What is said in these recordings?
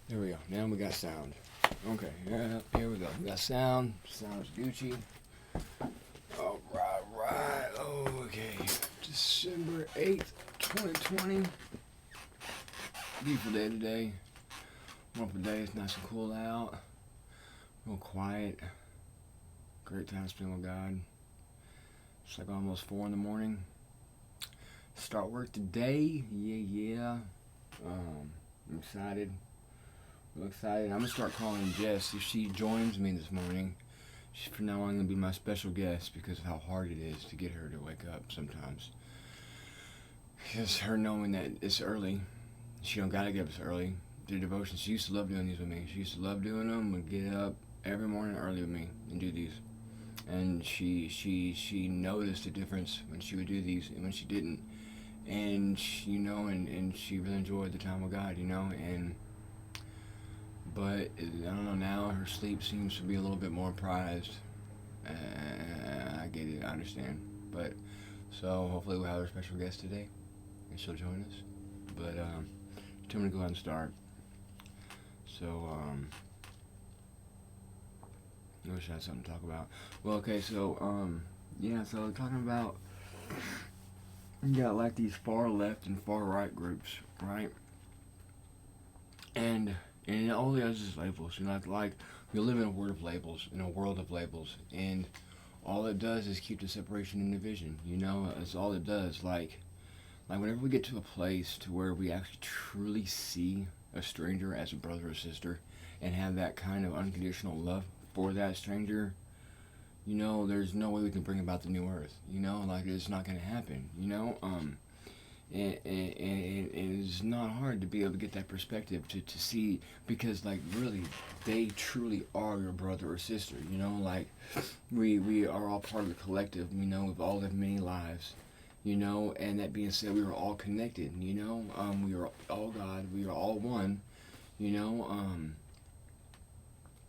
There we go. Now we got sound. Okay, yeah, here we go. We got sound. Sounds Gucci. All right, right. Okay. December 8th, 2020. Beautiful day today. Wonderful day. It's nice and cool out. Real quiet. Great time spending with God. It's like almost 4 in the morning. Start work today. Yeah. I'm excited. Real excited. I'm gonna start calling Jess if she joins me this morning. She's from now on gonna be my special guest because of how hard it is to get her to wake up sometimes. Just her knowing that it's early. She don't gotta get up so early. Do devotions. She used to love doing these with me. She used to love doing them. Would get up every morning early with me and do these. And she noticed the difference when she would do these and when she didn't. And and she really enjoyed the time with God, and but I don't know, now her sleep seems to be a little bit more prized. I get it, I understand. But so hopefully we'll have a special guest today and she'll join us. But I'm gonna go ahead and start. So I wish I had something to talk about. Well, okay, so yeah, so talking about, you got like these far left and far right groups, right? And all the others is labels. Like we live in a world of labels, and all it does is keep the separation and division. That's all it does. Like whenever we get to a place to where we actually truly see a stranger as a brother or sister, and have that kind of unconditional love for that stranger, there's no way we can bring about the new earth. Like it's not gonna happen. And it's not hard to be able to get that perspective to see, because like really they truly are your brother or sister. Like we are all part of the collective. We've all lived many lives. And that being said, we are all connected. We are all God. We are all one. You know,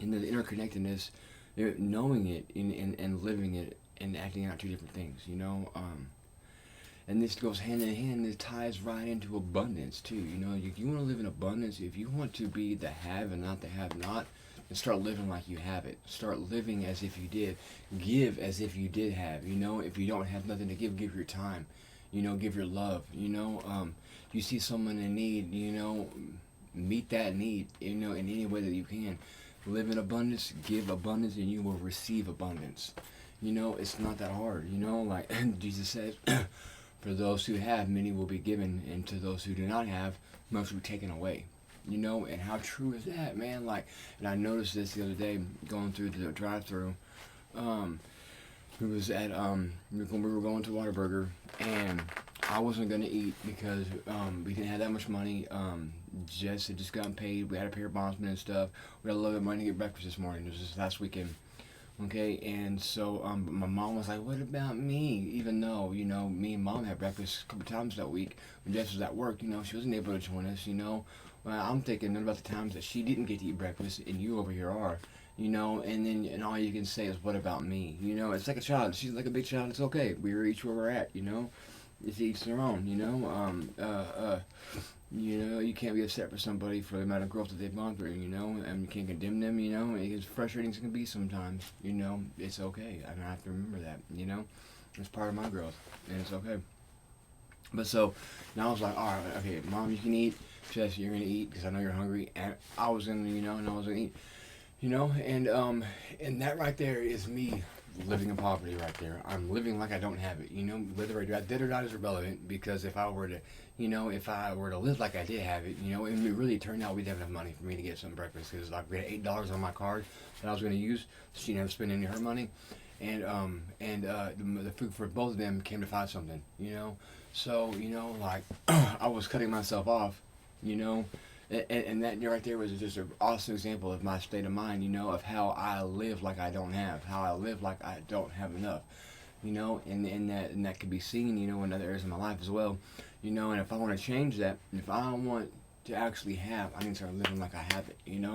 and the interconnectedness, knowing it and living it and acting out two different things. And this goes hand in hand. This ties right into abundance too. If you want to live in abundance, if you want to be the have and not the have not, then start living like you have it. Start living as if you did. Give as if you did have. If you don't have nothing to give your time. Give your love. You see someone in need. Meet that need. In any way that you can. Live in abundance. Give abundance, and you will receive abundance. It's not that hard. Like Jesus says. For those who have, many will be given, and to those who do not have, much will be taken away. And how true is that, man? And I noticed this the other day going through the drive-through. It was at we were going to Whataburger, and I wasn't gonna eat because we didn't have that much money. Jess had just gotten paid. We had to pay our bondsman and stuff. We had a little bit of money to get breakfast this morning. It was just last weekend. Okay, and so my mom was like, "What about me?" Even though me and mom had breakfast a couple times that week when Jess was at work, she wasn't able to join us. Well, I'm thinking about the times that she didn't get to eat breakfast and you over here are. And all you can say is, "What about me?" It's like a child. She's like a big child. It's okay. We're each where we're at. It's each their own. You can't be upset for somebody for the amount of growth that they've gone through, and you can't condemn them, as frustrating as it can be sometimes, it's okay. I have to remember that, it's part of my growth, and it's okay. But so, now I was like, alright, okay, Mom, you can eat, Jess, you're gonna eat, because I know you're hungry, and I was gonna, and I was gonna eat, and that right there is me living in poverty right there. I'm living like I don't have it. Whether I did or not is irrelevant, because if I were to live like I did have it, it really turned out we'd have enough money for me to get some breakfast, because like we had $8 on my card that I was going to use, so she didn't have to spend any of her money, and the food for both of them came to 5 something. So like I was cutting myself off, you know, and that right there was just an awesome example of my state of mind, of how I live like I don't have, how I live like I don't have enough, and that could be seen, in other areas of my life as well, and if I want to change that, if I want to actually have, I need to start living like I have it. And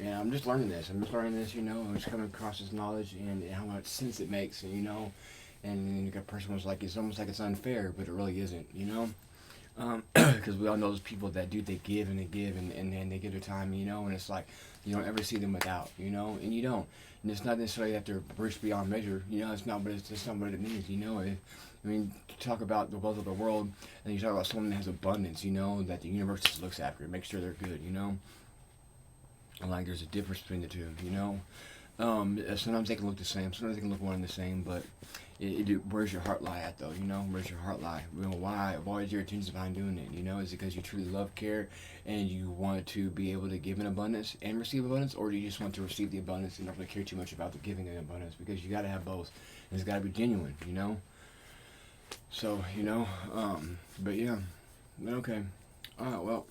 I'm just learning this. I'm just coming across this knowledge and how much sense it makes, and a person was like, it's almost like it's unfair, but it really isn't. Because we all know those people that do, they give and they give and they give their time, and it's like you don't ever see them without, and you don't. And it's not necessarily that they're rich beyond measure, it's not, but it's just not what it means, I mean, talk about the wealth of the world, and you talk about someone that has abundance, that the universe just looks after, makes sure they're good, And like there's a difference between the two, sometimes they can look the same, sometimes they can look one and the same, but where's your heart lie at though? Where's your heart lie? Why is your intentions behind doing it? Is it because you truly love, care, and you want to be able to give in abundance and receive abundance, or do you just want to receive the abundance and not really care too much about the giving and abundance? Because you got to have both, and it's got to be genuine, So but yeah, okay. All right, well,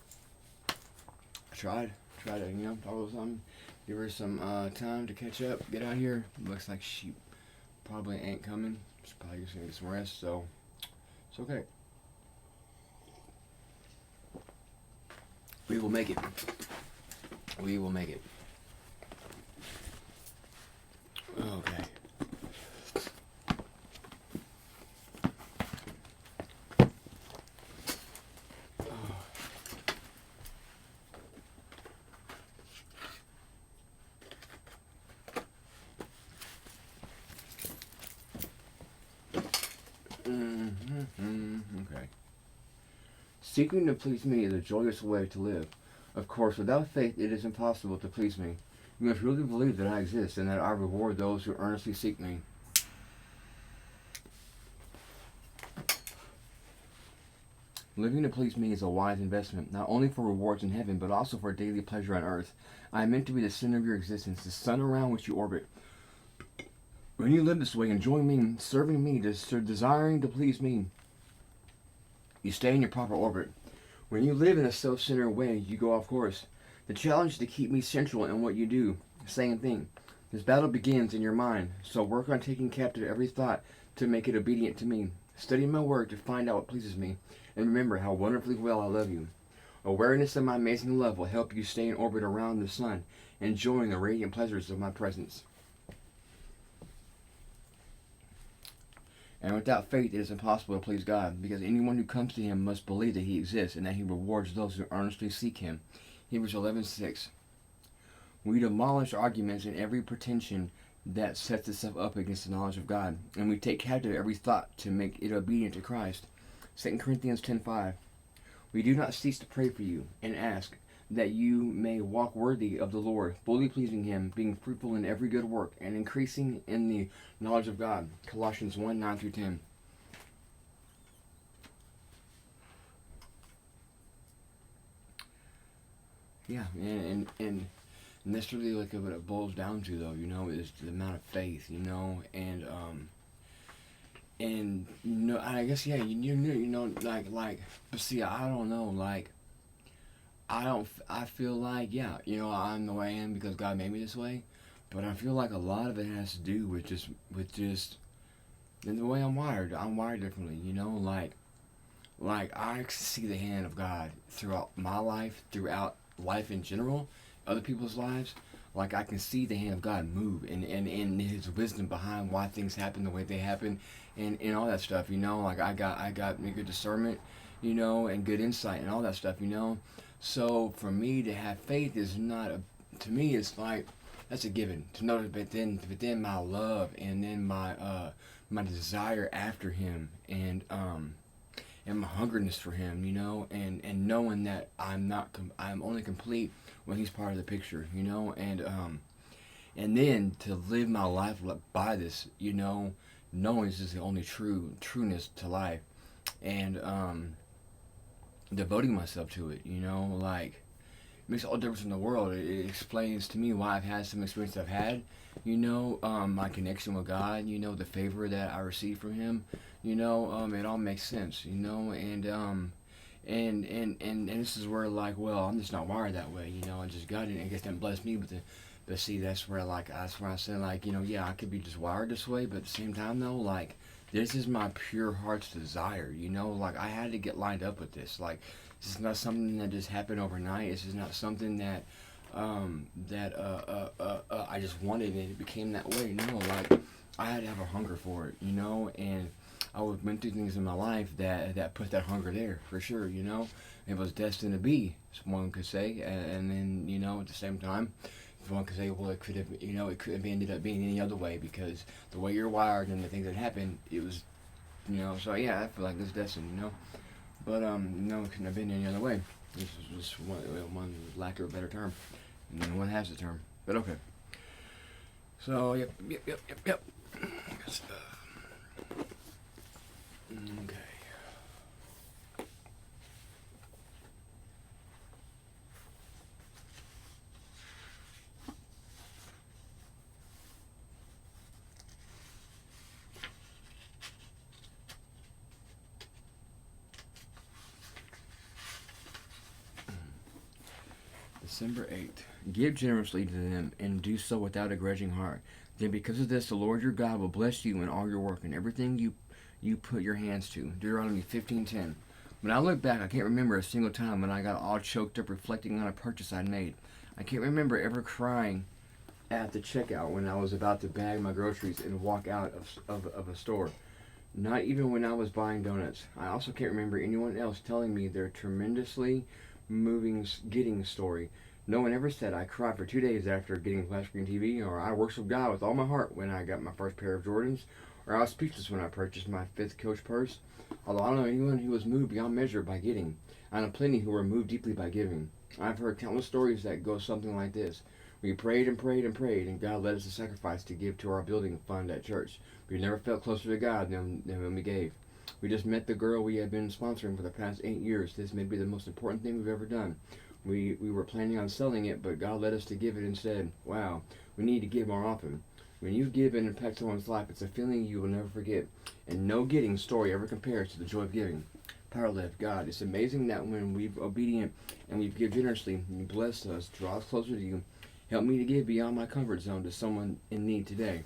I tried to talk about something. Give her some time to catch up, get out here. Looks like she probably ain't coming. She's probably just gonna get some rest, so it's okay. We will make it. We will make it. Okay. Okay. Seeking to please me is a joyous way to live. Of course, without faith it is impossible to please me. You must really believe that I exist and that I reward those who earnestly seek me. Living to please me is a wise investment, not only for rewards in heaven, but also for daily pleasure on earth. I am meant to be the center of your existence, the sun around which you orbit. When you live this way, enjoying me, serving me, desiring to please me, you stay in your proper orbit. When you live in a self-centered way, you go off course. The challenge is to keep me central in what you do. Same thing. This battle begins in your mind, so work on taking captive every thought to make it obedient to me. Study my work to find out what pleases me, and remember how wonderfully well I love you. Awareness of my amazing love will help you stay in orbit around the sun, enjoying the radiant pleasures of my presence. And without faith it is impossible to please God, because anyone who comes to him must believe that he exists and that he rewards those who earnestly seek him. Hebrews 11:6. We demolish arguments and every pretension that sets itself up against the knowledge of God, and we take captive every thought to make it obedient to Christ. 2 Corinthians 10:5. We do not cease to pray for you and ask that you may walk worthy of the Lord, fully pleasing him, being fruitful in every good work, and increasing in the knowledge of God. Colossians 1:9-10. Yeah, and that's really like what it boils down to, though, is the amount of faith, and I guess, yeah, like, but see, I don't know, like, I feel like, yeah, I'm the way I am because God made me this way, but I feel like a lot of it has to do with just and the way I'm wired. I'm wired differently, like I see the hand of God throughout my life, throughout life in general, other people's lives. Like I can see the hand of God move and his wisdom behind why things happen the way they happen and all that stuff, like I got good discernment, and good insight and all that stuff, So for me to have faith is not to me it's like that's a given. To know that but then my love and then my desire after him and my hungerness for him, and knowing that I'm only complete when he's part of the picture, and then to live my life by this, knowing this is the only trueness to life, and devoting myself to it, like it makes all the difference in the world. It explains to me why I've had some experience I've had, my connection with God, the favor that I received from him, it all makes sense, and this is where like, well, I'm just not wired that way, I just God didn't, I guess, didn't bless me, but see, that's where I said, like, yeah, I could be just wired this way, but at the same time though, like, this is my pure heart's desire, like I had to get lined up with this, like this is not something that just happened overnight. This is not something that I just wanted and it became that way. No, like I had to have a hunger for it, and I went through things in my life that put that hunger there for sure. You know, it was destined to be. One could say, and then at the same time, one could say, well, it could have, it could have ended up being any other way because the way you're wired and the things that happened, it was, So yeah, I feel like it's destined. But it couldn't have been any other way. This was just one lack of a better term, and then one has the term. But okay. So yep. Good stuff. Okay. December 8th. Give generously to them and do so without a grudging heart. Then because of this, the Lord your God will bless you in all your work and everything you put your hands to. Deuteronomy 15:10. When I look back, I can't remember a single time when I got all choked up reflecting on a purchase I'd made. I can't remember ever crying at the checkout when I was about to bag my groceries and walk out of a store. Not even when I was buying donuts. I also can't remember anyone else telling me their tremendously moving getting story. No one ever said I cried for 2 days after getting flat screen TV, or I worshiped God with all my heart when I got my first pair of Jordans, or I was speechless when I purchased my fifth Coach purse. Although I don't know anyone who was moved beyond measure by getting. I know plenty who were moved deeply by giving. I've heard countless stories that go something like this. We prayed and prayed and prayed, and God led us to sacrifice to give to our building fund at church. We never felt closer to God than when we gave. We just met the girl we had been sponsoring for the past 8 years. This may be the most important thing we've ever done. We were planning on selling it, but God led us to give it instead. Wow, we need to give more often. When you give and impact someone's life, it's a feeling you will never forget. And no getting story ever compares to the joy of giving. Power lift, God. It's amazing that when we're obedient and we give generously, you bless us, draw us closer to you. Help me to give beyond my comfort zone to someone in need today.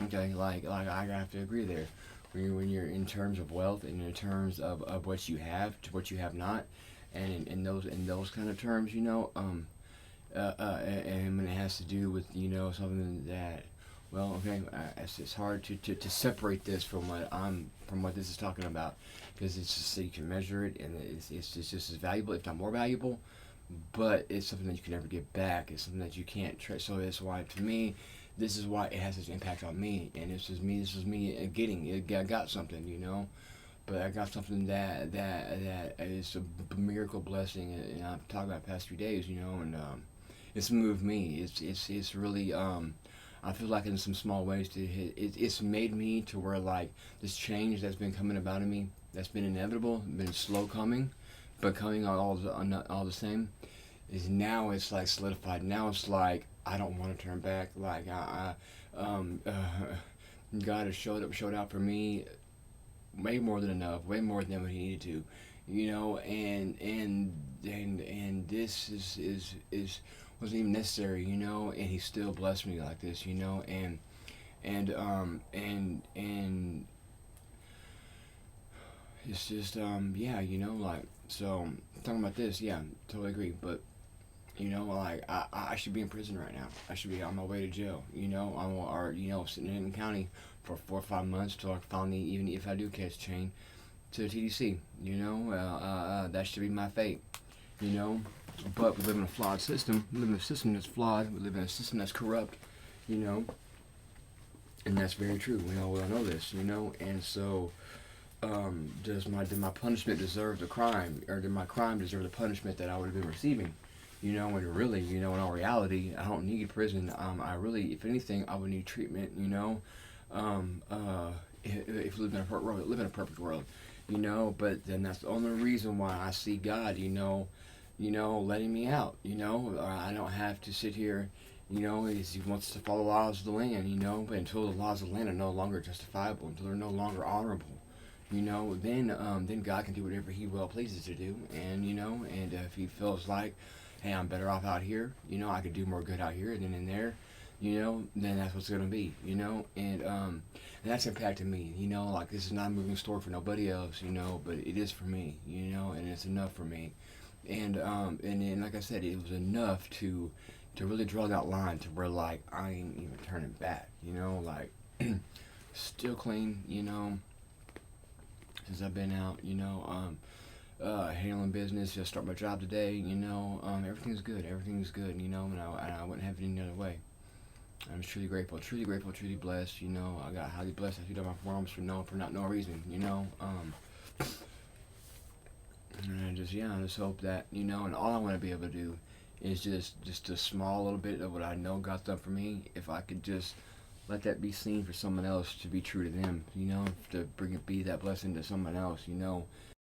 Okay, like I have to agree there. When you're in terms of wealth and in terms of what you have to what you have not, and in those kind of terms, and when it has to do with something that, well, okay, it's hard to separate this from what this is talking about, because it's just so you can measure it, and it's just as valuable, if not more valuable, but it's something that you can never get back. It's something that you can't trace. So that's why, to me, this is why it has such impact on me, and this is me getting it. I got something, but I got something that is a miracle blessing, and I've talked about the past 3 days, and it's moved me. It's really I feel like in some small ways it's made me to where, like, this change that's been coming about in me, that's been inevitable, been slow coming, but coming all the same, is now it's like solidified. Now it's like I don't want to turn back. Like God has showed out for me way more than enough, way more than what He needed to, and this is wasn't even necessary, and He still blessed me like this, and it's just yeah, like, so talking about this, yeah, totally agree, but like I should be in prison right now. I should be on my way to jail. Sitting in the county for 4 or 5 months till I finally, even if I do catch chain, to the TDC. That should be my fate. You know, but we live in a flawed system. We live in a system that's flawed. We live in a system that's corrupt. You know, and that's very true. We all know this. And so. Did my punishment deserve the crime, or did my crime deserve the punishment that I would have been receiving? When really, in all reality, I don't need prison. I really, if anything, I would need treatment. If we live in a perfect world, But then that's the only reason why I see God, letting me out. I don't have to sit here. He wants to follow the laws of the land. But until the laws of the land are no longer justifiable, until they're no longer honorable. Then God can do whatever He well pleases to do, and if He feels like, hey, I'm better off out here, I could do more good out here than in there, then that's what's gonna be, and that's impacted me, like, this is not a moving story for nobody else, but it is for me, and it's enough for me, and then, like I said, it was enough to really draw that line to where, like, I ain't even turning back, like. still clean, you know, since I've been out, you know, handling business, just start my job today, you know, everything's good, you know, and I wouldn't have it any other way. I'm truly grateful, truly blessed, you know, I got highly blessed, I feed up my performance for not no reason, you know, and I just hope that, you know, and all I want to be able to do is just a small little bit of what I know God's done for me, if I could just let that be seen for someone else to be true to them, you know, to bring it be that blessing to someone else, you know,